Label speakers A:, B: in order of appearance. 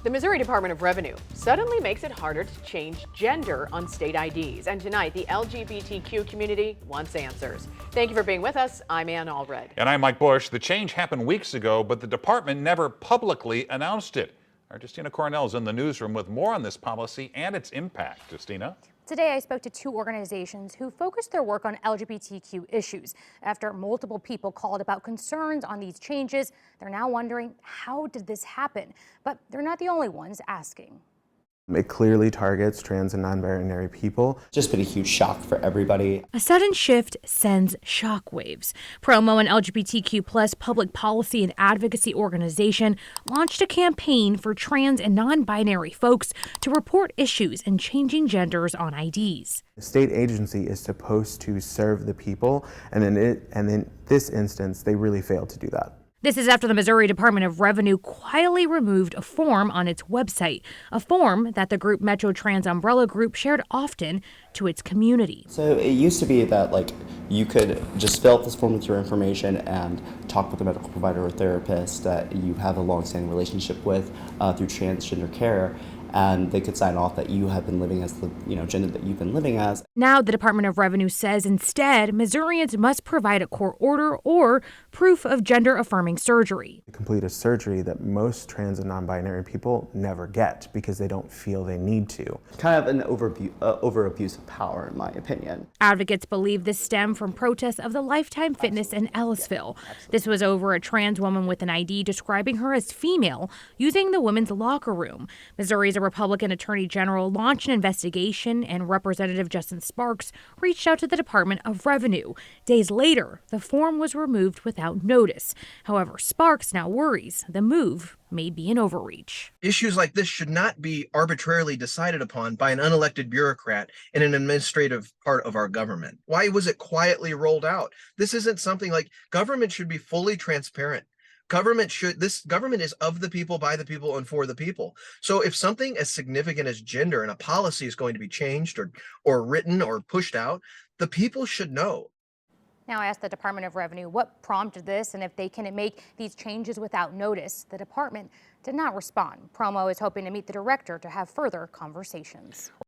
A: The Missouri Department of Revenue suddenly makes it harder to change gender on state IDs. And tonight, the LGBTQ community wants answers. Thank you for being with us. I'm Ann Allred.
B: And I'm Mike Bush. The change happened weeks ago, but the department never publicly announced it. Our Justina Cornell is in the newsroom with more on this policy and its impact. Justina?
C: Today, I spoke to two organizations who focused their work on LGBTQ issues. After multiple people called about concerns on these changes, they're now wondering, how did this happen? But they're not the only ones asking.
D: It clearly targets trans and non-binary people.
E: Just been a huge shock for everybody.
C: A sudden shift sends shockwaves. Promo, an LGBTQ plus public policy and advocacy organization, launched a campaign for trans and non-binary folks to report issues in changing genders on IDs.
D: The state agency is supposed to serve the people, and in this instance, they really failed to do that.
C: This is after the Missouri Department of Revenue quietly removed a form on its website, a form that the group Metro Trans Umbrella Group shared often to its community.
E: So it used to be that you could just fill out this form with your information and talk with a medical provider or therapist that you have a long-standing relationship with through transgender care, and they could sign off that you have been living as the gender that you've been living as.
C: Now the Department of Revenue says instead Missourians must provide a court order or proof of gender-affirming surgery.
D: To complete a surgery that most trans and non-binary people never get because they don't feel they need to.
E: Kind of an over abuse of power, in my opinion.
C: Advocates believe this stemmed from protests of the Lifetime Fitness in Ellisville. This was over a trans woman with an ID describing her as female using the women's locker room. Missouri's Republican Attorney General launched an investigation, and Representative Justin Sparks reached out to the Department of Revenue. Days later, the form was removed without notice. However, Sparks now worries the move may be an overreach.
F: Issues like this should not be arbitrarily decided upon by an unelected bureaucrat in an administrative part of our government. Why was it quietly rolled out? This isn't something like government should be fully transparent. This government is of the people, by the people, and for the people. So if something as significant as gender and a policy is going to be changed or written or pushed out, the people should know.
C: Now I asked the Department of Revenue what prompted this and if they can make these changes without notice. The department did not respond. Promo is hoping to meet the director to have further conversations.